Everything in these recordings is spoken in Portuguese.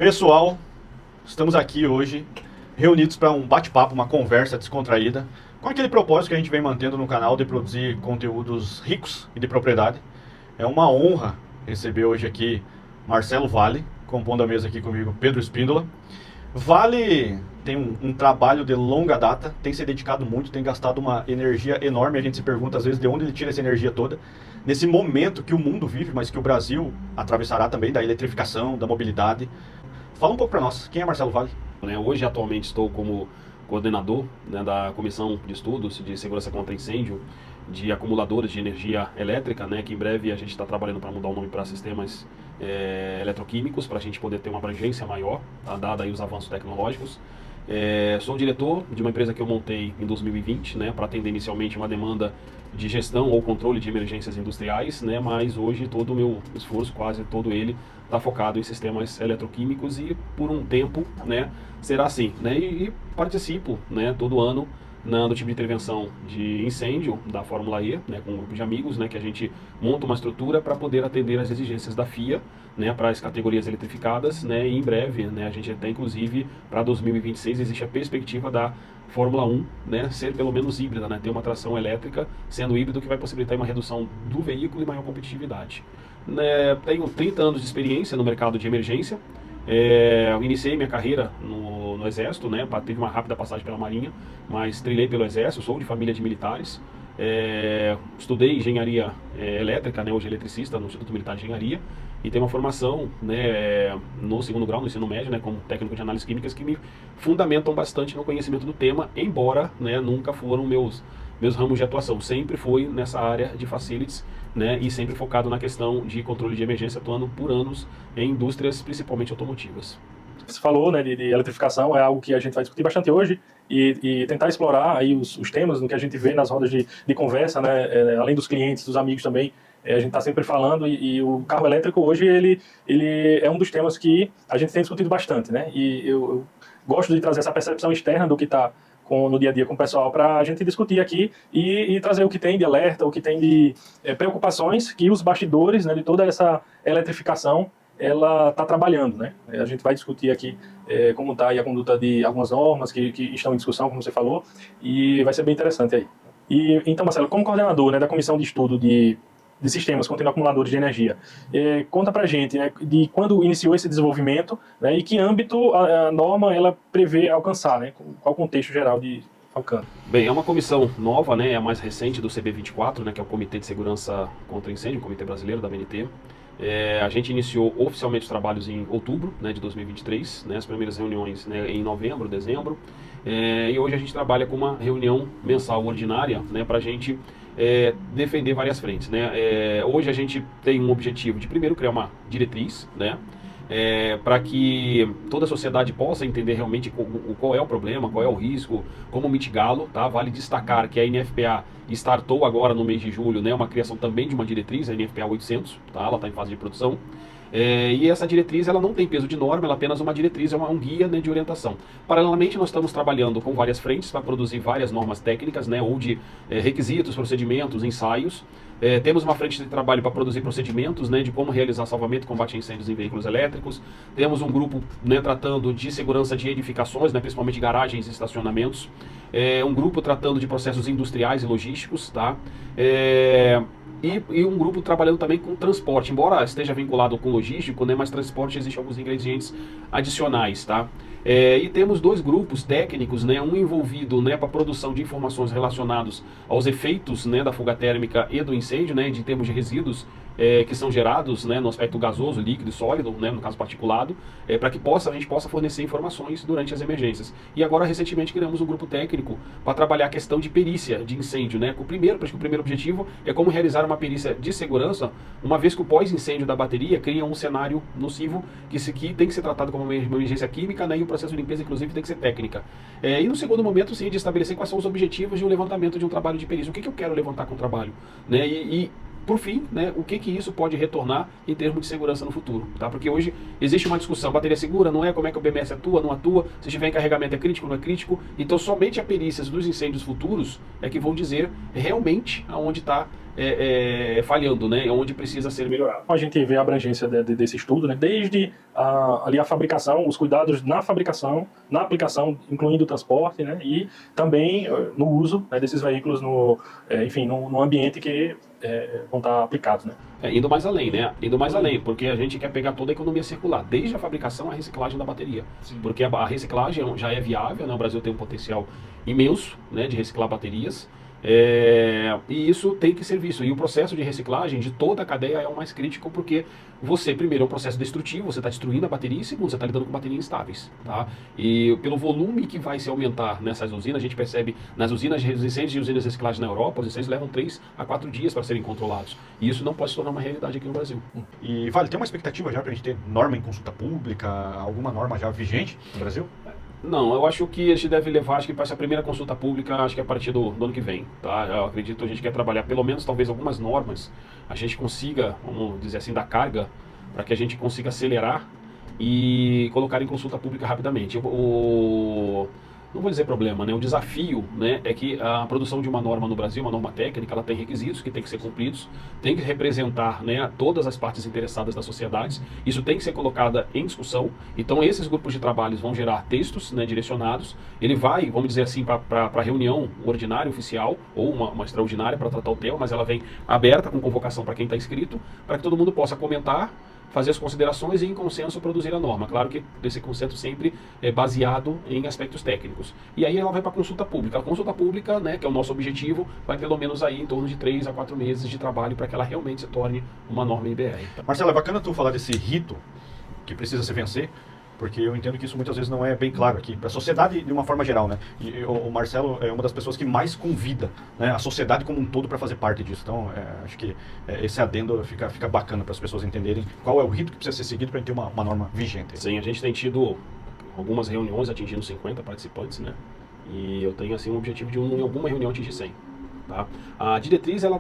Pessoal, estamos aqui hoje reunidos para um bate-papo, uma conversa descontraída, com aquele propósito que a gente vem mantendo no canal de produzir conteúdos ricos e de propriedade. É uma honra receber hoje aqui Marcelo Vale, compondo a mesa aqui comigo Pedro Espíndola. Vale tem um trabalho de longa data, tem se dedicado muito, tem gastado uma energia enorme. A gente se pergunta às vezes de onde ele tira essa energia toda. Nesse momento que o mundo vive, mas que o Brasil atravessará também, da eletrificação, da mobilidade. Fala um pouco para nós, quem é Marcelo Vale? Hoje, atualmente, estou como coordenador, da Comissão de Estudos de Segurança contra Incêndio de acumuladores de energia elétrica, que em breve a gente está trabalhando para mudar o nome para sistemas eletroquímicos, para a gente poder ter uma abrangência maior, dada aí os avanços tecnológicos. Sou diretor de uma empresa que eu montei em 2020, para atender inicialmente uma demanda de gestão ou controle de emergências industriais, mas hoje todo o meu esforço, quase todo ele, está focado em sistemas eletroquímicos e por um tempo será assim. E participo todo ano no time de intervenção de incêndio da Fórmula E, com um grupo de amigos, que a gente monta uma estrutura para poder atender as exigências da FIA, para as categorias eletrificadas, e em breve, a gente até inclusive para 2026 existe a perspectiva da Fórmula 1, ser pelo menos híbrida, ter uma tração elétrica sendo híbrido, que vai possibilitar uma redução do veículo e maior competitividade. Tenho 30 anos de experiência no mercado de emergência. Eu iniciei minha carreira no Exército, tive uma rápida passagem pela Marinha, mas trilhei pelo Exército, sou de família de militares. Estudei engenharia elétrica, hoje eletricista no Instituto Militar de Engenharia, e tenho uma formação no segundo grau, no ensino médio, como técnico de análises químicas, que me fundamentam bastante no conhecimento do tema, embora nunca foram meus ramos de atuação. Sempre foi nessa área de facilities, e sempre focado na questão de controle de emergência, atuando por anos em indústrias, principalmente automotivas. Você falou de eletrificação, é algo que a gente vai discutir bastante hoje e tentar explorar aí os temas no que a gente vê nas rodas de conversa, além dos clientes, dos amigos também. A gente está sempre falando e o carro elétrico hoje ele é um dos temas que a gente tem discutido bastante, E eu gosto de trazer essa percepção externa do que está no dia a dia com o pessoal para a gente discutir aqui e trazer o que tem de alerta, o que tem de preocupações que os bastidores de toda essa eletrificação ela está trabalhando, A gente vai discutir aqui como está a conduta de algumas normas que estão em discussão, como você falou, e vai ser bem interessante aí. Então, Marcelo, como coordenador da Comissão de Estudo de Sistemas contendo acumuladores de energia, conta pra gente de quando iniciou esse desenvolvimento e que âmbito a norma ela prevê alcançar, qual o contexto geral de alcance. Bem, é uma comissão nova, é a mais recente do CB24, que é o Comitê de Segurança contra Incêndio, o Comitê Brasileiro da ABNT. A gente iniciou oficialmente os trabalhos em outubro de 2023, as primeiras reuniões em novembro, dezembro, e hoje a gente trabalha com uma reunião mensal ordinária para a gente defender várias frentes. Hoje a gente tem um objetivo de primeiro criar uma diretriz, para que toda a sociedade possa entender realmente qual é o problema, qual é o risco, como mitigá-lo. Vale destacar que a NFPA startou agora no mês de julho uma criação também de uma diretriz, a NFPA 800, ela está em fase de produção. E essa diretriz ela não tem peso de norma, ela é apenas uma diretriz, é um guia de orientação. Paralelamente, nós estamos trabalhando com várias frentes para produzir várias normas técnicas, ou de requisitos, procedimentos, ensaios. Temos uma frente de trabalho para produzir procedimentos de como realizar salvamento e combate a incêndios em veículos elétricos. Temos um grupo tratando de segurança de edificações, principalmente garagens e estacionamentos. Um grupo tratando de processos industriais e logísticos, E um grupo trabalhando também com transporte, embora esteja vinculado com logístico, mas transporte existe alguns ingredientes adicionais, E temos dois grupos técnicos, um envolvido para a produção de informações relacionadas aos efeitos da fuga térmica e do incêndio, de termos de resíduos que são gerados no aspecto gasoso, líquido e sólido, no caso particulado, para que a gente possa fornecer informações durante as emergências. E agora, recentemente, criamos um grupo técnico para trabalhar a questão de perícia de incêndio. O primeiro objetivo é como realizar uma perícia de segurança, uma vez que o pós-incêndio da bateria cria um cenário nocivo que tem que ser tratado como uma emergência química, e o processo de limpeza, inclusive, tem que ser técnica. E no segundo momento, sim, de estabelecer quais são os objetivos de um levantamento de um trabalho de perícia. O que eu quero levantar com o trabalho? Por fim, o que isso pode retornar em termos de segurança no futuro, Porque hoje existe uma discussão, bateria segura, não é? Como é que o BMS atua, não atua? Se estiver em carregamento é crítico, não é crítico? Então somente a perícias dos incêndios futuros é que vão dizer realmente aonde está falhando, né? Onde precisa ser melhorado. A gente vê a abrangência desse estudo, né? Desde ali a fabricação, os cuidados na fabricação, na aplicação, incluindo o transporte, né? E também no uso, né, desses veículos enfim, no ambiente que vão estar aplicados, né? Indo mais além, né? Indo mais além, porque a gente quer pegar toda a economia circular, desde a fabricação à reciclagem da bateria. Sim. Porque a reciclagem já é viável, né? O Brasil tem um potencial imenso, né, de reciclar baterias. E isso tem que ser visto. E o processo de reciclagem de toda a cadeia é o mais crítico, porque você, primeiro, é um processo destrutivo, você está destruindo a bateria, e segundo, você está lidando com baterias instáveis. Tá? E pelo volume que vai se aumentar nessas usinas, a gente percebe nas usinas de incêndios e usinas de reciclagem na Europa, os incêndios levam 3 a 4 dias para serem controlados. E isso não pode se tornar uma realidade aqui no Brasil. E Vale, tem uma expectativa já para a gente ter norma em consulta pública, alguma norma já vigente no Brasil? Não, eu acho que a gente deve levar, acho que para essa primeira consulta pública, acho que a partir do ano que vem, tá? Eu acredito que a gente quer trabalhar pelo menos, talvez, algumas normas, a gente consiga, vamos dizer assim, dar carga, para que a gente consiga acelerar e colocar em consulta pública rapidamente. Não vou dizer problema, né? O desafio, né, é que a produção de uma norma no Brasil, uma norma técnica, ela tem requisitos que tem que ser cumpridos, tem que representar, né, todas as partes interessadas da sociedade, isso tem que ser colocado em discussão. Então esses grupos de trabalhos vão gerar textos, né, direcionados, ele vai, vamos dizer assim, para a reunião ordinária oficial ou uma extraordinária para tratar o tema, mas ela vem aberta com convocação para quem está inscrito, para que todo mundo possa comentar, fazer as considerações e, em consenso, produzir a norma. Claro que esse consenso sempre é baseado em aspectos técnicos. E aí ela vai para a consulta pública. A consulta pública, né, que é o nosso objetivo, vai pelo menos aí em torno de 3 a 4 meses de trabalho para que ela realmente se torne uma norma IBR. Marcelo, é bacana tu falar desse rito que precisa se vencer, porque eu entendo que isso muitas vezes não é bem claro aqui, para a sociedade de uma forma geral, né? E o Marcelo é uma das pessoas que mais convida, né, a sociedade como um todo para fazer parte disso. Então, acho que esse adendo fica bacana para as pessoas entenderem qual é o rito que precisa ser seguido para a gente ter uma norma vigente. Sim, a gente tem tido algumas reuniões atingindo 50 participantes, né? E eu tenho assim um objetivo de em alguma reunião atingir 100. Tá? A diretriz ela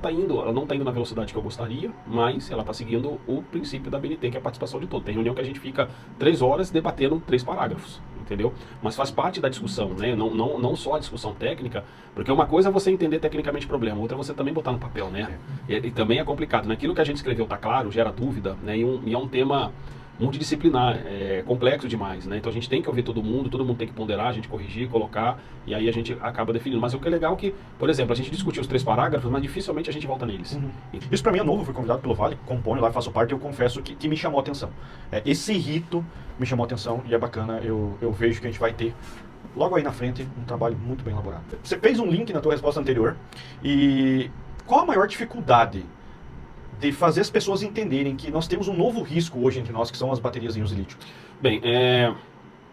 não está indo na velocidade que eu gostaria, mas ela está seguindo o princípio da BNT, que é a participação de todos. Tem reunião que a gente fica 3 horas debatendo 3 parágrafos, entendeu? Mas faz parte da discussão, né? Não só a discussão técnica, porque uma coisa é você entender tecnicamente o problema, outra é você também botar no papel, né? E também é complicado, né? Aquilo que a gente escreveu está claro, gera dúvida, né? E é um tema multidisciplinar, é complexo demais, né? Então a gente tem que ouvir todo mundo tem que ponderar, a gente corrigir, colocar, e aí a gente acaba definindo. Mas o que é legal é que, por exemplo, a gente discutiu os 3 parágrafos, mas dificilmente a gente volta neles. Isso para mim é novo, fui convidado pelo Vale, componho lá, faço parte, e eu confesso que me chamou a atenção. Esse rito me chamou a atenção e é bacana, eu vejo que a gente vai ter logo aí na frente um trabalho muito bem elaborado. Você fez um link na tua resposta anterior, e qual a maior dificuldade de fazer as pessoas entenderem que nós temos um novo risco hoje entre nós, que são as baterias em uso lítio? Bem,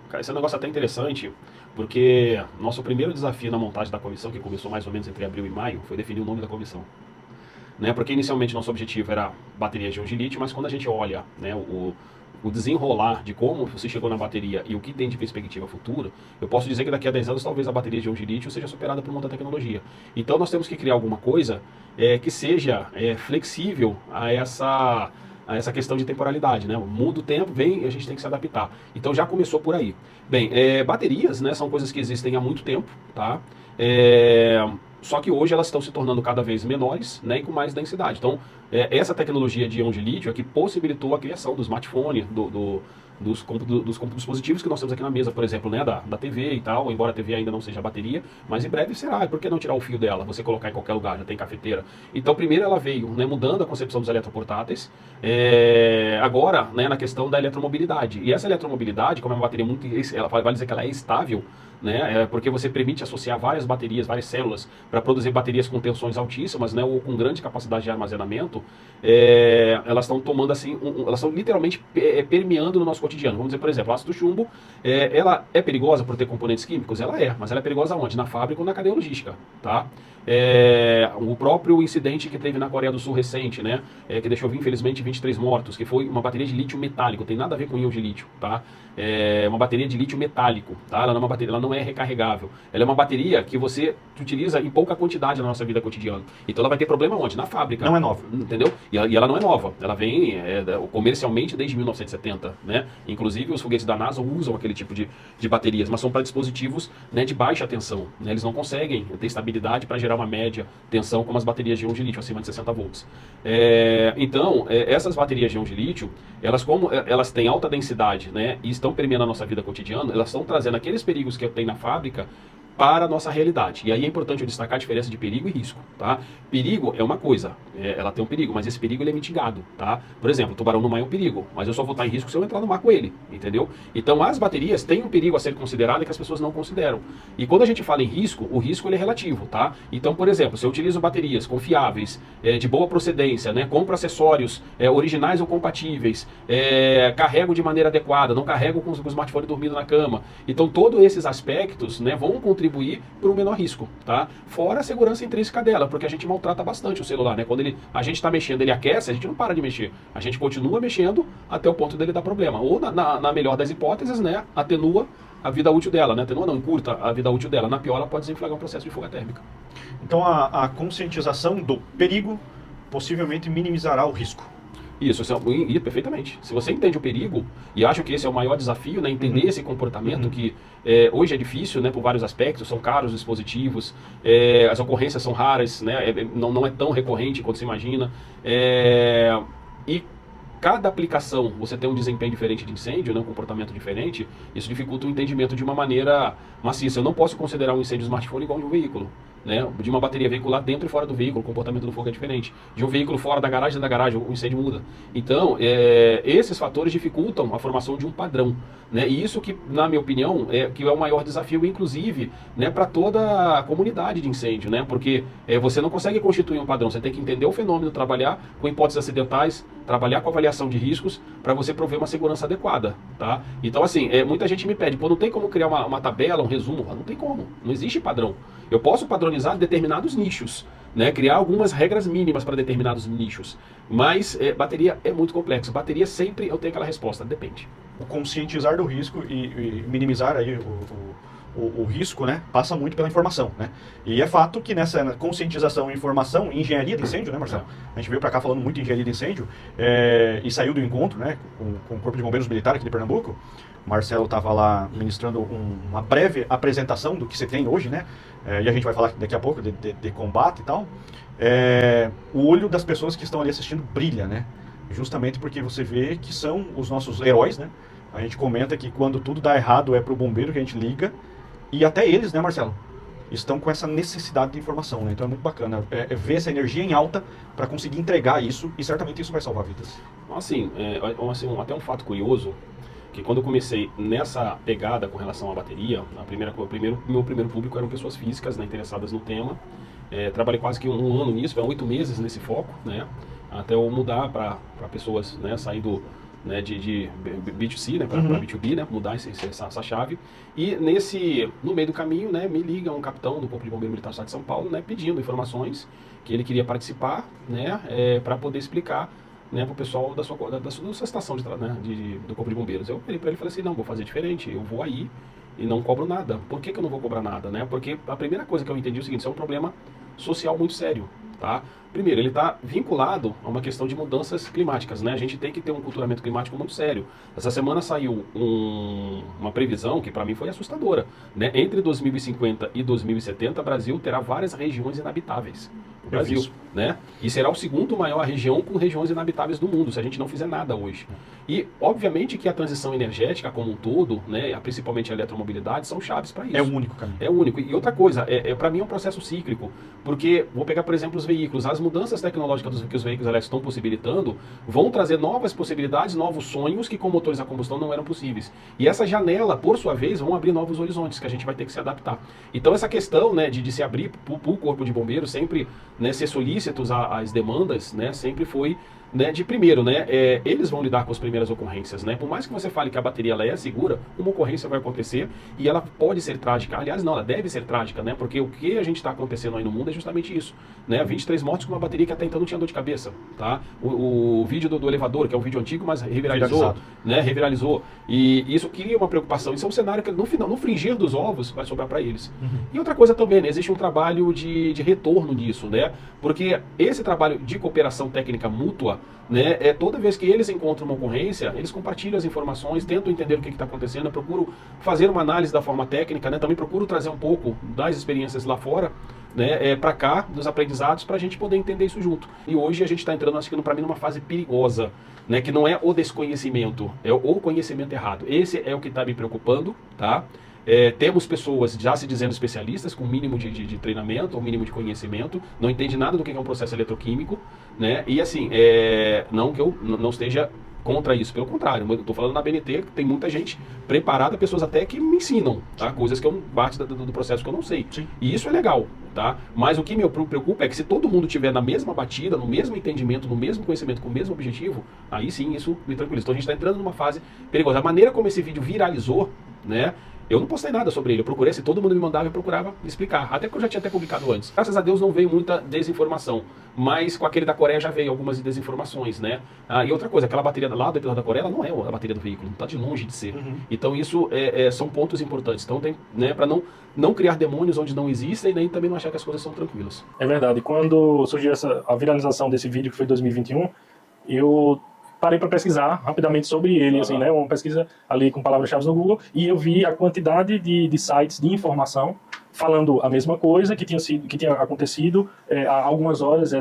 cara, esse é um negócio até interessante, porque nosso primeiro desafio na montagem da comissão, que começou mais ou menos entre abril e maio, foi definir o nome da comissão. Né? Porque inicialmente nosso objetivo era baterias de lítio, mas quando a gente olha, né, o desenrolar de como você chegou na bateria e o que tem de perspectiva futura, eu posso dizer que daqui a 10 anos talvez a bateria de lítio seja superada por uma outra tecnologia. Então nós temos que criar alguma coisa que seja flexível a essa questão de temporalidade, né? Muda o tempo, vem e a gente tem que se adaptar. Então já começou por aí. Bem, baterias, né, são coisas que existem há muito tempo, tá? Só que hoje elas estão se tornando cada vez menores, né, e com mais densidade. Então, essa tecnologia de íon de lítio é que possibilitou a criação do smartphone, dos dispositivos que nós temos aqui na mesa, por exemplo, né, da TV e tal, embora a TV ainda não seja bateria, mas em breve será. Por que não tirar o fio dela, você colocar em qualquer lugar, já tem cafeteira? Então, primeiro ela veio, né, mudando a concepção dos eletroportáteis, agora, né, na questão da eletromobilidade. E essa eletromobilidade, como é uma bateria muito, ela vale dizer que ela é estável, né, porque você permite associar várias baterias, várias células, para produzir baterias com tensões altíssimas, né, ou com grande capacidade de armazenamento, elas estão tomando assim, elas estão literalmente permeando no nosso cotidiano. Vamos dizer, por exemplo, o ácido chumbo, ela é perigosa por ter componentes químicos? Ela é, mas ela é perigosa onde? Na fábrica ou na cadeia logística, tá? O próprio incidente que teve na Coreia do Sul recente, né, que deixou infelizmente 23 mortos, que foi uma bateria de lítio metálico, tem nada a ver com íon de lítio, tá? É uma bateria de lítio metálico, tá? Ela não é uma bateria, ela não é recarregável. Ela é uma bateria que você utiliza em pouca quantidade na nossa vida cotidiana. Então ela vai ter problema onde? Na fábrica. Não é nova. Entendeu? E ela não é nova. Ela vem comercialmente desde 1970, né? Inclusive, os foguetes da NASA usam aquele tipo de baterias, mas são para dispositivos, né, de baixa tensão. Né? Eles não conseguem ter estabilidade para gerar uma média tensão como as baterias de íon de lítio, acima de 60 volts. Então, essas baterias de íon de lítio, como elas têm alta densidade, né, e estão permeando a nossa vida cotidiana, elas estão trazendo aqueles perigos que tem na fábrica para a nossa realidade. E aí é importante eu destacar a diferença de perigo e risco, tá? Perigo é uma coisa, ela tem um perigo, mas esse perigo ele é mitigado, tá? Por exemplo, o tubarão no mar é um perigo, mas eu só vou estar em risco se eu entrar no mar com ele, entendeu? Então as baterias têm um perigo a ser considerado que as pessoas não consideram. E quando a gente fala em risco, o risco ele é relativo, tá? Então, por exemplo, se eu utilizo baterias confiáveis, de boa procedência, né? Compro acessórios originais ou compatíveis, carrego de maneira adequada, não carrego com o smartphone dormindo na cama. Então, todos esses aspectos, né, vão contribuir para um menor risco, tá? Fora a segurança intrínseca dela, porque a gente maltrata bastante o celular, né? Quando a gente está mexendo, ele aquece, a gente não para de mexer. A gente continua mexendo até o ponto dele dar problema. Ou, na melhor das hipóteses, né, atenua a vida útil dela, né? Atenua não, encurta a vida útil dela. Na pior, ela pode desenflagrar um processo de fuga térmica. Então, a conscientização do perigo possivelmente minimizará o risco. Isso, perfeitamente. Se você entende o perigo, e acho que esse é o maior desafio, né, entender esse comportamento que hoje é difícil, né, por vários aspectos, são caros os dispositivos, as ocorrências são raras, né, não é tão recorrente quanto se imagina, e cada aplicação você tem um desempenho diferente de incêndio, né, um comportamento diferente, isso dificulta o entendimento de uma maneira maciça. Eu não posso considerar um incêndio de smartphone igual de um veículo. Né, de uma bateria veicular dentro e fora do veículo, o comportamento do fogo é diferente. De um veículo fora da garagem, dentro da garagem, o incêndio muda. Então, esses fatores dificultam a formação de um padrão. Né, e isso que, na minha opinião, que é o maior desafio, inclusive, né, para toda a comunidade de incêndio. Né, porque você não consegue constituir um padrão, você tem que entender o fenômeno, trabalhar com hipóteses acidentais, trabalhar com avaliação de riscos, para você prover uma segurança adequada. Tá? Então, assim, muita gente me pede, não tem como criar uma tabela, um resumo? Não tem como, não existe padrão. Eu posso padronizar determinados nichos, né? Criar algumas regras mínimas para determinados nichos, mas bateria é muito complexo. Bateria sempre eu tenho aquela resposta, depende. O conscientizar do risco e minimizar aí o risco, né, passa muito pela informação, né? E é fato que nessa conscientização e informação, engenharia de incêndio, né, Marcelo? A gente veio para cá falando muito de engenharia de incêndio e saiu do encontro, né, com o Corpo de Bombeiros Militar aqui de Pernambuco. Marcelo estava lá ministrando uma breve apresentação do que você tem hoje, né? E a gente vai falar daqui a pouco de combate e tal. O olho das pessoas que estão ali assistindo brilha, né? Justamente porque você vê que são os nossos heróis, né? A gente comenta que quando tudo dá errado é para o bombeiro que a gente liga. E até eles, né, Marcelo? Estão com essa necessidade de informação, né? Então é muito bacana ver essa energia em alta para conseguir entregar isso, e certamente isso vai salvar vidas. Assim, até um fato curioso, que quando eu comecei nessa pegada com relação à bateria, meu primeiro público eram pessoas físicas, né, interessadas no tema. Trabalhei quase que um ano nisso, 8 meses nesse foco, né, até eu mudar para pessoas, né, saindo, né, de B2C, né, para B2B, né, mudar essa chave. E no meio do caminho, né, me liga um capitão do Corpo de Bombeiro Militar do Estado de São Paulo, né, pedindo informações que ele queria participar, né, para poder explicar, né, para o pessoal da sua estação do Corpo de Bombeiros. Eu falei para ele, falei assim, não, vou fazer diferente, eu vou aí e não cobro nada. Por que eu não vou cobrar nada? Né? Porque a primeira coisa que eu entendi é o seguinte, isso é um problema social muito sério. Tá? Primeiro, ele está vinculado a uma questão de mudanças climáticas, né? A gente tem que ter um culturamento climático muito sério. Essa semana saiu uma previsão que para mim foi assustadora, né? Entre 2050 e 2070, o Brasil terá várias regiões inabitáveis. O Brasil, né? E será o segundo maior região com regiões inabitáveis do mundo, se a gente não fizer nada hoje. E, obviamente, que a transição energética como um todo, né, principalmente a eletromobilidade, são chaves para isso. É o único caminho. É o único. E outra coisa, para mim é um processo cíclico, porque, vou pegar, por exemplo, os veículos. As mudanças tecnológicas que os veículos elétricos estão possibilitando vão trazer novas possibilidades, novos sonhos que com motores a combustão não eram possíveis. E essa janela, por sua vez, vão abrir novos horizontes que a gente vai ter que se adaptar. Então, essa questão, né, de se abrir para o Corpo de Bombeiros, sempre, né, ser solícitos às demandas, né, sempre foi, né, de primeiro, né, eles vão lidar com as primeiras ocorrências, né, por mais que você fale que a bateria ela é segura, uma ocorrência vai acontecer e ela pode ser trágica, aliás não, ela deve ser trágica, né, porque o que a gente está acontecendo aí no mundo é justamente isso, né, 23 mortes com uma bateria que até então não tinha dor de cabeça, tá, o vídeo do elevador, que é um vídeo antigo, mas reviralizou, né, reviralizou, e isso cria uma preocupação, isso é um cenário que no fringir dos ovos vai sobrar para eles. E outra coisa também, né, existe um trabalho de retorno nisso, né, porque esse trabalho de cooperação técnica mútua, né, toda vez que eles encontram uma ocorrência, eles compartilham as informações, tentam entender o que está acontecendo, eu procuro fazer uma análise da forma técnica, né, também procuro trazer um pouco das experiências lá fora, né, para cá, dos aprendizados, para a gente poder entender isso junto. E hoje a gente está entrando, acho que para mim, numa fase perigosa, né, que não é o desconhecimento, é o conhecimento errado. Esse é o que está me preocupando, tá? Temos pessoas já se dizendo especialistas, com mínimo de treinamento, ou mínimo de conhecimento, não entende nada do que é um processo eletroquímico, né? E assim, não que eu não esteja contra isso, pelo contrário, eu estou falando na BNT, que tem muita gente preparada, pessoas até que me ensinam, tá? Coisas que eu parte do processo que eu não sei. Sim. E isso é legal, tá? Mas o que me preocupa é que se todo mundo tiver na mesma batida, no mesmo entendimento, no mesmo conhecimento, com o mesmo objetivo, aí sim isso me tranquiliza. Então a gente está entrando numa fase perigosa. A maneira como esse vídeo viralizou, né? Eu não postei nada sobre ele, eu procurei, se todo mundo me mandava, eu procurava explicar. Até porque eu já tinha até publicado antes. Graças a Deus não veio muita desinformação, mas com aquele da Coreia já veio algumas desinformações, né? E outra coisa, aquela bateria lá do episódio da Coreia, ela não é a bateria do veículo, está de longe de ser. Então isso são pontos importantes. Então tem, né, para não criar demônios onde não existem e nem também não achar que as coisas são tranquilas. É verdade. Quando surgiu a viralização desse vídeo, que foi em 2021, eu parei para pesquisar rapidamente sobre ele, assim, né, uma pesquisa ali com palavras-chave no Google, e eu vi a quantidade de sites de informação falando a mesma coisa, que tinha acontecido há algumas horas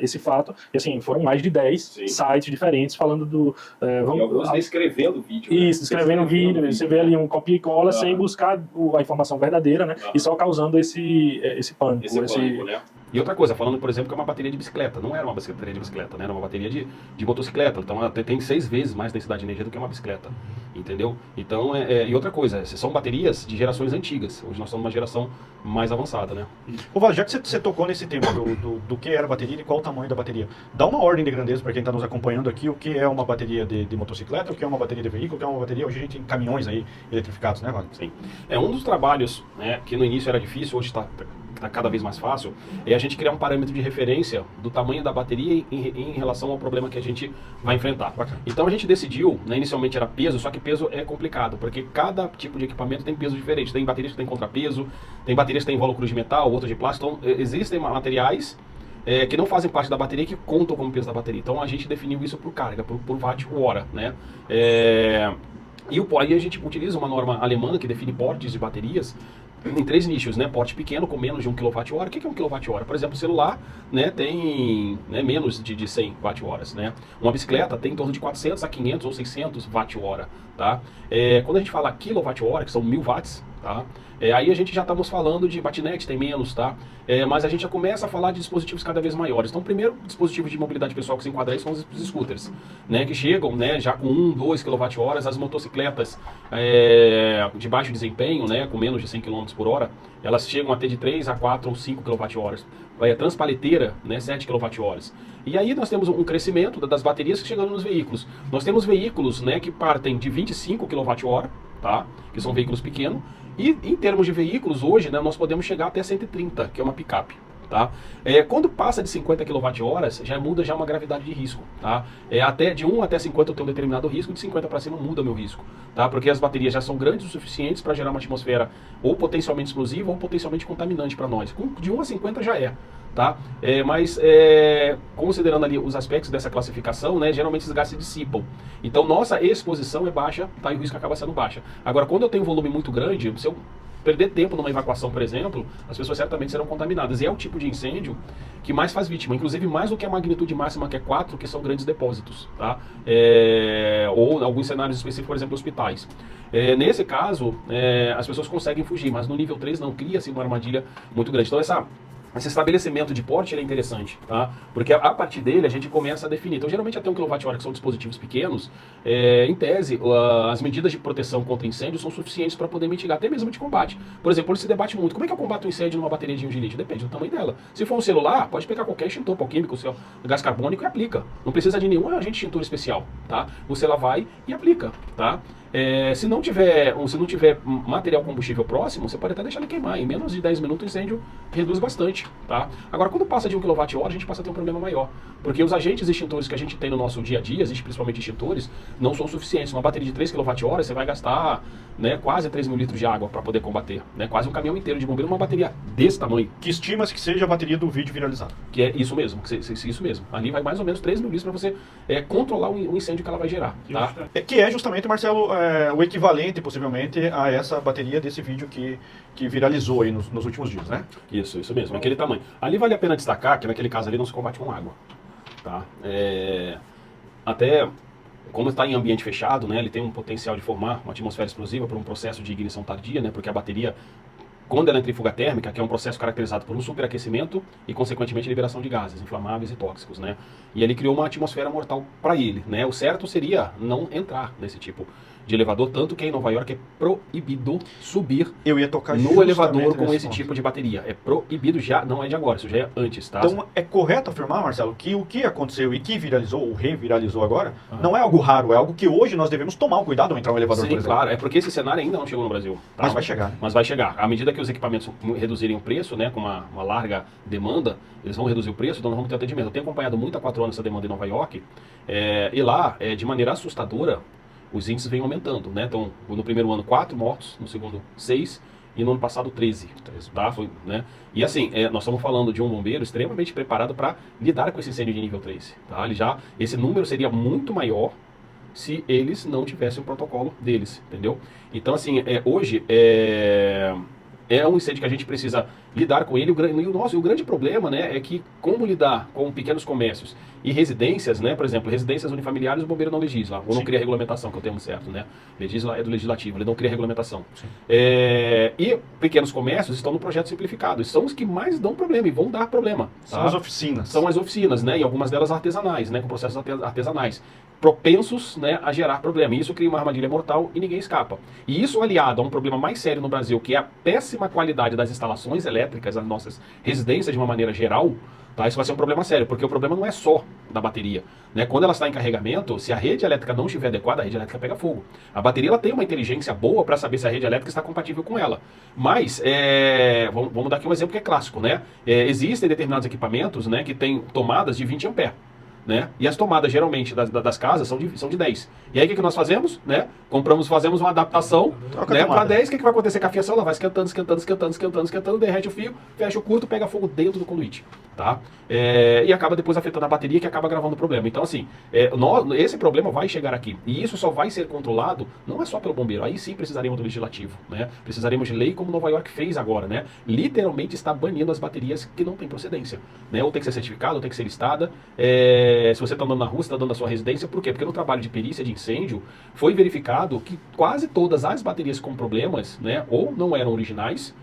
esse fato, e assim, foram mais de 10 sites diferentes falando do... e alguns descrevendo o vídeo. Isso, descrevendo o vídeo, você vê ali um copia e cola sem buscar a informação verdadeira, né, e só causando esse pânico. Esse pânico, né? E outra coisa, falando, por exemplo, que é uma bateria de bicicleta. Não era uma bateria de bicicleta, né? Era uma bateria de motocicleta. Então ela tem 6 vezes mais densidade de energia do que uma bicicleta. Entendeu? Então, e outra coisa, são baterias de gerações antigas. Hoje nós estamos numa geração mais avançada, né? Ô, Val, já que você tocou nesse tema do que era a bateria e qual o tamanho da bateria, dá uma ordem de grandeza para quem está nos acompanhando aqui, o que é uma bateria de motocicleta, o que é uma bateria de veículo, o que é uma bateria... Hoje a gente tem caminhões aí eletrificados, né, Val? Sim. Um dos trabalhos, né, que no início era difícil, hoje está cada vez mais fácil, é a gente criar um parâmetro de referência do tamanho da bateria em relação ao problema que a gente vai enfrentar. Então a gente decidiu, né, inicialmente era peso, só que peso é complicado, porque cada tipo de equipamento tem peso diferente. Tem baterias que tem contrapeso, tem baterias que tem invólucro de metal, outras de plástico. Então existem materiais que não fazem parte da bateria que contam como peso da bateria. Então a gente definiu isso por carga, por watt-hora, né? E aí a gente utiliza uma norma alemã que define portes de baterias em 3 nichos, né? Porte pequeno com menos de 1 kWh. O que é 1 kWh? Por exemplo, o celular, né, tem, né, menos de 100 Wh, né? Uma bicicleta tem em torno de 400 a 500 ou 600 Wh, tá? Quando a gente fala kWh, que são 1000 watts, tá? Aí a gente já estamos falando de patinete, tem menos, tá? Mas a gente já começa a falar de dispositivos cada vez maiores. Então, o primeiro dispositivo de mobilidade pessoal que se enquadra aí são os scooters, né? Que chegam, né, já com 1, 2 kWh, as motocicletas de baixo desempenho, né, com menos de 100 km por hora, elas chegam a ter de 3 a 4 ou 5 kWh. A transpaleteira, né, 7 kWh. E aí nós temos um crescimento das baterias que chegando nos veículos. Nós temos veículos, né, que partem de 25 kWh, tá? Que são veículos pequenos. E em termos de veículos, hoje, né, nós podemos chegar até 130, que é uma picape. Tá? Quando passa de 50 kWh, já muda uma gravidade de risco. Tá? De 1 até 50 eu tenho um determinado risco, de 50 para cima muda o meu risco. Tá? Porque as baterias já são grandes o suficientes para gerar uma atmosfera ou potencialmente explosiva ou potencialmente contaminante para nós. De 1 a 50 já é. Tá? Mas considerando ali os aspectos dessa classificação, né, geralmente esses gases se dissipam. Então nossa exposição é baixa, tá? E o risco acaba sendo baixa. Agora, quando eu tenho um volume muito grande, se eu perder tempo numa evacuação, por exemplo, as pessoas certamente serão contaminadas. E é o tipo de incêndio que mais faz vítima, inclusive mais do que a magnitude máxima, que é 4, que são grandes depósitos, tá? Ou alguns cenários específicos, por exemplo, hospitais. Nesse caso, as pessoas conseguem fugir, mas no nível 3 não, cria-se uma armadilha muito grande. Então esse estabelecimento de porte é interessante, tá? Porque a partir dele a gente começa a definir. Então, geralmente até 1 kWh, que são dispositivos pequenos, em tese, as medidas de proteção contra incêndio são suficientes para poder mitigar, até mesmo de combate. Por exemplo, hoje se debate muito. Como é que eu combato um incêndio numa bateria de lítio? Depende do tamanho dela. Se for um celular, pode pegar qualquer extintor pau químico, gás carbônico e aplica. Não precisa de nenhum agente extintor especial, tá? Você lá vai e aplica, tá? Se não tiver material combustível próximo, você pode até deixar ele queimar. Em menos de 10 minutos o incêndio reduz bastante, tá? Agora, quando passa de 1 kWh, a gente passa a ter um problema maior. Porque os agentes extintores que a gente tem no nosso dia a dia, existem principalmente extintores, não são suficientes. Uma bateria de 3 kWh, você vai gastar né, quase 3 mil litros de água para poder combater, né, quase um caminhão inteiro de bombeiro numa bateria desse tamanho. Que estima-se que seja a bateria do vídeo viralizado. Que é isso mesmo, isso mesmo. Ali vai mais ou menos 3 mil litros para você controlar o incêndio que ela vai gerar. Tá? Que é justamente, Marcelo, o equivalente, possivelmente, a essa bateria desse vídeo que viralizou aí nos últimos dias, né? Isso mesmo, aquele tamanho. Ali vale a pena destacar que naquele caso ali não se combate com água. Tá? Até... Como está em ambiente fechado, né, ele tem um potencial de formar uma atmosfera explosiva por um processo de ignição tardia, né, porque a bateria, quando ela entra em fuga térmica, que é um processo caracterizado por um superaquecimento e, consequentemente, liberação de gases inflamáveis e tóxicos, né, e ele criou uma atmosfera mortal para ele, né, o certo seria não entrar nesse tipo de elevador, tanto que em Nova York é proibido subir no elevador com esse tipo de bateria. É proibido já, não é de agora, isso já é antes, tá? Então é correto afirmar, Marcelo, que o que aconteceu e que viralizou, ou reviralizou agora, não é algo raro, é algo que hoje nós devemos tomar um cuidado ao entrar no elevador, Sim, por exemplo. Claro, é porque esse cenário ainda não chegou no Brasil. Tá? Mas vai chegar. Né? Mas vai chegar. À medida que os equipamentos reduzirem o preço, né, com uma larga demanda, eles vão reduzir o preço, então nós vamos ter atendimento. Eu tenho acompanhado muito há 4 anos essa demanda em Nova York, e lá, de maneira assustadora, os índices vêm aumentando, né? Então, no primeiro ano, 4 mortos, no segundo, 6, e no ano passado, 13. Tá? Foi, né? E assim, nós estamos falando de um bombeiro extremamente preparado para lidar com esse incêndio de nível 3. Tá? Esse número seria muito maior se eles não tivessem o protocolo deles, entendeu? Então, assim, hoje é um incêndio que a gente precisa lidar com ele. O grande problema, né, é que como lidar com pequenos comércios e residências, né, por exemplo, residências unifamiliares, o bombeiro não legisla, ou não cria regulamentação, que é o termo certo, né? Legisla é do legislativo, ele não cria regulamentação. E pequenos comércios estão no projeto simplificado, e são os que mais dão problema e vão dar problema. Tá? São as oficinas. São as oficinas, né, e algumas delas artesanais, né, com processos artesanais, propensos, né, a gerar problema. E isso cria uma armadilha mortal e ninguém escapa. E isso aliado a um problema mais sério no Brasil, que é a péssima qualidade das instalações elétricas, as nossas residências de uma maneira geral, tá? Isso vai ser um problema sério, porque o problema não é só da bateria. Né? Quando ela está em carregamento, se a rede elétrica não estiver adequada, a rede elétrica pega fogo. A bateria ela tem uma inteligência boa para saber se a rede elétrica está compatível com ela. Mas, vamos dar aqui um exemplo que é clássico. Né? Existem determinados equipamentos, né, que têm tomadas de 20 ampere. Né? E as tomadas geralmente das casas são de 10. E aí o que nós fazemos? Né? Fazemos uma adaptação, né, para 10. O que vai acontecer com a fiação? Ela vai esquentando, derrete o fio, fecha o curto, pega fogo dentro do conduíte. Tá? E acaba depois afetando a bateria, que acaba agravando o problema. Então assim, esse problema vai chegar aqui. E isso só vai ser controlado, não é só pelo bombeiro. Aí sim precisaremos do legislativo. Né? Precisaremos de lei como Nova York fez agora. Né? Literalmente está banindo as baterias que não têm procedência. Né? Ou tem que ser certificada, ou tem que ser listada. Se você está andando na rua, você está andando na sua residência, por quê? Porque no trabalho de perícia de incêndio foi verificado que quase todas as baterias com problemas, né, ou não eram originais,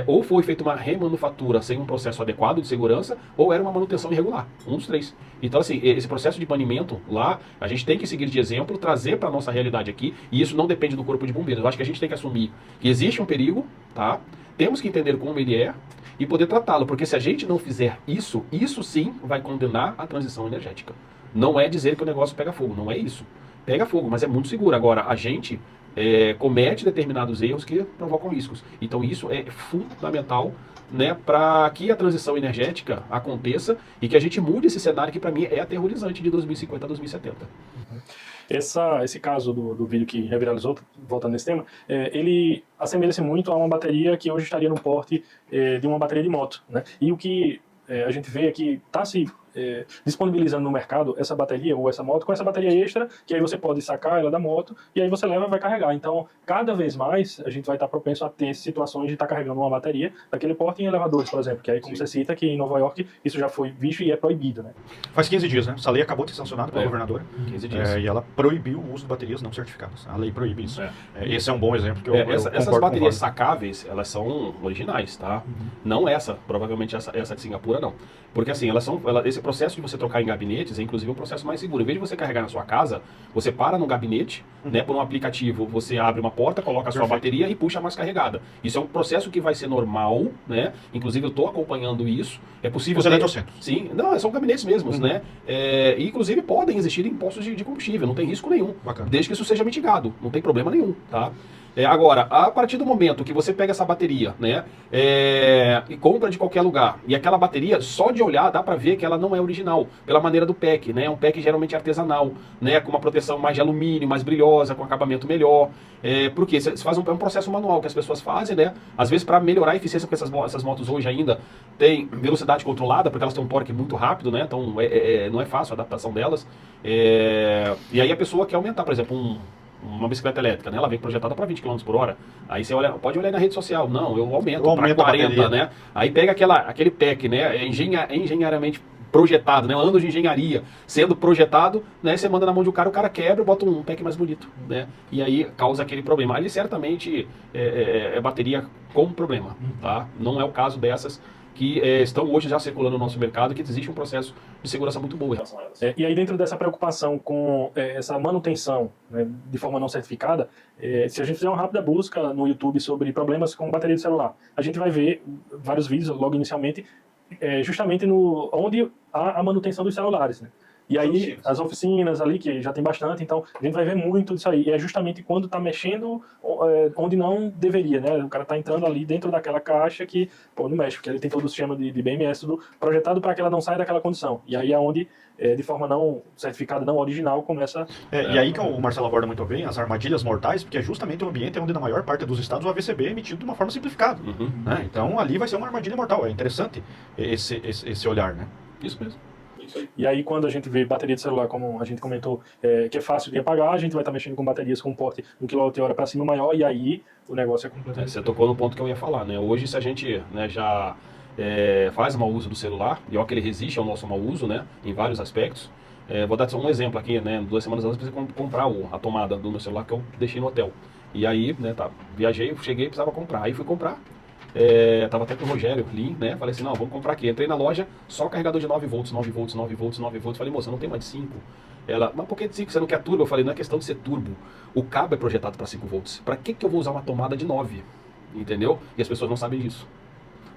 ou foi feita uma remanufatura sem um processo adequado de segurança, ou era uma manutenção irregular, um dos 3. Então, assim, esse processo de banimento lá, a gente tem que seguir de exemplo, trazer para a nossa realidade aqui, e isso não depende do corpo de bombeiros. Eu acho que a gente tem que assumir que existe um perigo, tá? Temos que entender como ele é, e poder tratá-lo, porque se a gente não fizer isso, isso sim vai condenar a transição energética. Não é dizer que o negócio pega fogo, não é isso. Pega fogo, mas é muito seguro. Agora, a gente comete determinados erros que provocam riscos. Então isso é fundamental, né, para que a transição energética aconteça e que a gente mude esse cenário que para mim é aterrorizante de 2050 a 2070. Esse caso do vídeo que reviralizou, voltando nesse tema, ele assemelha-se muito a uma bateria que hoje estaria no porte de uma bateria de moto. Né? E o que a gente vê é que está se disponibilizando no mercado essa bateria ou essa moto com essa bateria extra, que aí você pode sacar ela da moto e aí você leva e vai carregar. Então, cada vez mais a gente vai estar propenso a ter situações de estar carregando uma bateria daquele porte em elevadores, por exemplo, que aí, como você cita, que em Nova York isso já foi visto e é proibido, né? Faz 15 dias, né? Essa lei acabou de ser sancionada pela governadora. 15 dias. E ela proibiu o uso de baterias não certificadas. A lei proíbe isso. Esse é um bom exemplo que eu essas baterias sacáveis, elas são originais, tá? Não essa, provavelmente essa de Singapura, não. Porque assim, esse processo de você trocar em gabinetes é inclusive um processo mais seguro. Em vez de você carregar na sua casa, você para no gabinete, né, por um aplicativo, você abre uma porta, coloca a sua bateria e puxa mais carregada. Isso é um processo que vai ser normal, né? Inclusive eu estou acompanhando isso. É possível. Os eletrocentros. Sim, não, são gabinetes mesmos, né? E inclusive podem existir em postos de combustível, não tem risco nenhum. Bacana. Desde que isso seja mitigado, não tem problema nenhum, tá? Agora, a partir do momento que você pega essa bateria, né, e compra de qualquer lugar, e aquela bateria, só de olhar, dá pra ver que ela não é original, pela maneira do pack, né, é um pack geralmente artesanal, né, com uma proteção mais de alumínio, mais brilhosa, com acabamento melhor, porque você faz um processo manual que as pessoas fazem, né, às vezes para melhorar a eficiência, porque essas motos hoje ainda têm velocidade controlada, porque elas têm um torque muito rápido, né, então não é fácil a adaptação delas, e aí a pessoa quer aumentar, por exemplo, uma bicicleta elétrica, né? Ela vem projetada para 20 km por hora. Aí você olha, pode olhar na rede social. Não, eu aumento para 40, né? Aí pega aquele pack, né? Engenhariamente projetado, né? Anos de engenharia sendo projetado, né? Você manda na mão de um cara, o cara quebra e bota um pack mais bonito, né? E aí causa aquele problema. Ali certamente é bateria com problema, tá? Não é o caso dessas que estão hoje já circulando no nosso mercado, que existe um processo de segurança muito bom em relação a elas. E aí dentro dessa preocupação com essa manutenção, né, de forma não certificada, se a gente fizer uma rápida busca no YouTube sobre problemas com bateria de celular, a gente vai ver vários vídeos logo inicialmente, justamente onde há a manutenção dos celulares, né? E aí, as oficinas ali, que já tem bastante, então a gente vai ver muito disso aí. E é justamente quando está mexendo onde não deveria, né? O cara está entrando ali dentro daquela caixa que, pô, não mexe, porque ele tem todo o sistema de BMS, tudo projetado para que ela não saia daquela condição. E aí é onde, de forma não certificada, não original, começa... E aí que o Marcelo aborda muito bem, as armadilhas mortais, porque é justamente o ambiente onde na maior parte dos estados o AVCB é emitido de uma forma simplificada. Né? Então ali vai ser uma armadilha mortal. É interessante esse olhar, né? Isso mesmo. E aí quando a gente vê bateria de celular, como a gente comentou, que é fácil de apagar, a gente vai estar mexendo com baterias com porte 1 kWh para cima maior, e aí o negócio é completamente... Você tocou no ponto que eu ia falar, né? Hoje, se a gente, né, já faz mau uso do celular, e olha que ele resiste ao nosso mau uso, né, em vários aspectos. Vou dar só um exemplo aqui, né? 2 semanas antes eu precisei comprar a tomada do meu celular que eu deixei no hotel. E aí, né, viajei, cheguei e precisava comprar. Aí fui comprar. Tava até com o Rogério ali, né? Falei assim, não, vamos comprar aqui. Entrei na loja, só carregador de 9 volts, 9 volts, 9 volts, 9 volts. Falei, moça, não tem mais de 5. Ela, mas por que de 5? Você não quer turbo? Eu falei, não é questão de ser turbo. O cabo é projetado para 5 volts. Para que eu vou usar uma tomada de 9? Entendeu? E as pessoas não sabem disso.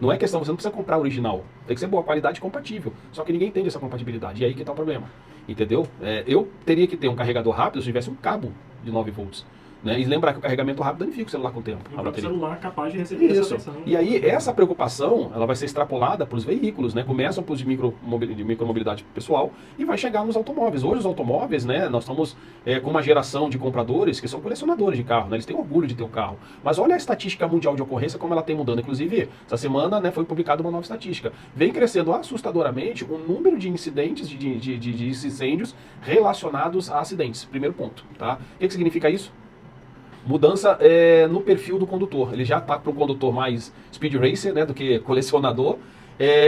Não é questão, você não precisa comprar original. Tem que ser boa qualidade e compatível. Só que ninguém entende essa compatibilidade. E aí que tá o problema. Entendeu? Eu teria que ter um carregador rápido se tivesse um cabo de 9 volts. Né? E lembrar que o carregamento rápido danifica o celular com o tempo. O celular é capaz de receber essa atenção. E aí, essa preocupação, ela vai ser extrapolada para os veículos, né? Começam para os de micromobilidade pessoal e vai chegar nos automóveis. Hoje os automóveis, né? Nós estamos com uma geração de compradores que são colecionadores de carro, né? Eles têm orgulho de ter o carro. Mas olha a estatística mundial de ocorrência, como ela tem mudando. Inclusive, essa semana, né, foi publicada uma nova estatística. Vem crescendo assustadoramente o número de incidentes, de incêndios relacionados a acidentes. Primeiro ponto, tá? O que significa isso? Mudança no perfil do condutor. Ele já está para um condutor mais speed racer, né, do que colecionador.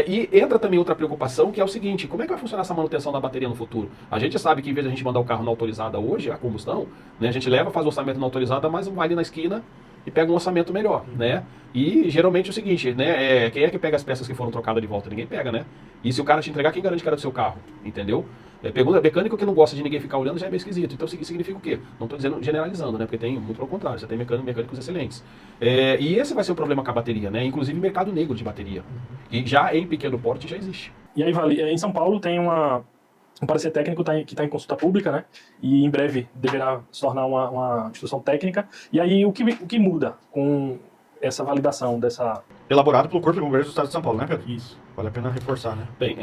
E entra também outra preocupação, que é o seguinte: como é que vai funcionar essa manutenção da bateria no futuro? A gente sabe que em vez de a gente mandar o carro na autorizada hoje, a combustão, né, a gente leva, faz o orçamento na autorizada, mas vai ali na esquina e pega um orçamento melhor, né? E geralmente é o seguinte, né? Quem é que pega as peças que foram trocadas de volta? Ninguém pega, né? E se o cara te entregar, quem garante que era do seu carro? Entendeu? Pergunta, mecânico que não gosta de ninguém ficar olhando já é meio esquisito. Então isso significa o quê? Não estou dizendo generalizando, né? Porque tem, muito pelo contrário, você tem mecânicos excelentes. E esse vai ser o problema com a bateria, né? Inclusive mercado negro de bateria. E já em pequeno porte já existe. E aí, Vale, em São Paulo tem um parecer técnico que está em consulta pública, né? E em breve deverá se tornar uma instituição técnica. E aí o que muda com essa validação dessa... Elaborado pelo Corpo de Bombeiros do Estado de São Paulo, né, Pedro? Isso. Vale a pena reforçar, né? Bem,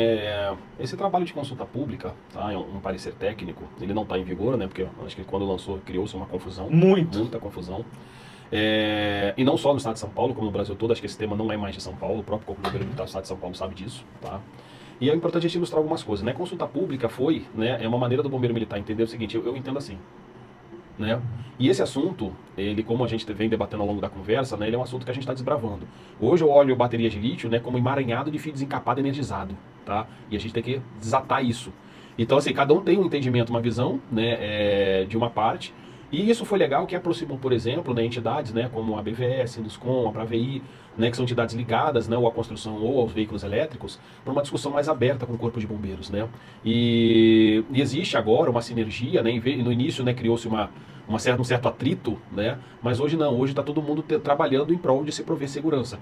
esse trabalho de consulta pública, tá, é um parecer técnico, ele não está em vigor, né? Porque eu acho que quando lançou criou-se uma confusão. Muita confusão. E não só no Estado de São Paulo, como no Brasil todo. Acho que esse tema não é mais de São Paulo. O próprio Corpo de Bombeiros Militar do Estado de São Paulo sabe disso, tá? E é importante a gente ilustrar algumas coisas, né? Consulta pública foi, né, é uma maneira do bombeiro militar entender o seguinte: eu entendo assim, né? E esse assunto, ele, como a gente vem debatendo ao longo da conversa, né, ele é um assunto que a gente está desbravando. Hoje eu olho bateria de lítio, né, como emaranhado de fio desencapado energizado, tá? E a gente tem que desatar isso. Então, assim, cada um tem um entendimento, uma visão, né, de uma parte. E isso foi legal, que aproximam, por exemplo, né, entidades, né, como a BVS, a Induscom, a Pravi, né, que são entidades ligadas, né, ou à construção ou aos veículos elétricos, para uma discussão mais aberta com o Corpo de Bombeiros, né. E existe agora uma sinergia, né, no início, né, criou-se um certo atrito, né, mas hoje não, hoje está todo mundo trabalhando em prol de se prover segurança.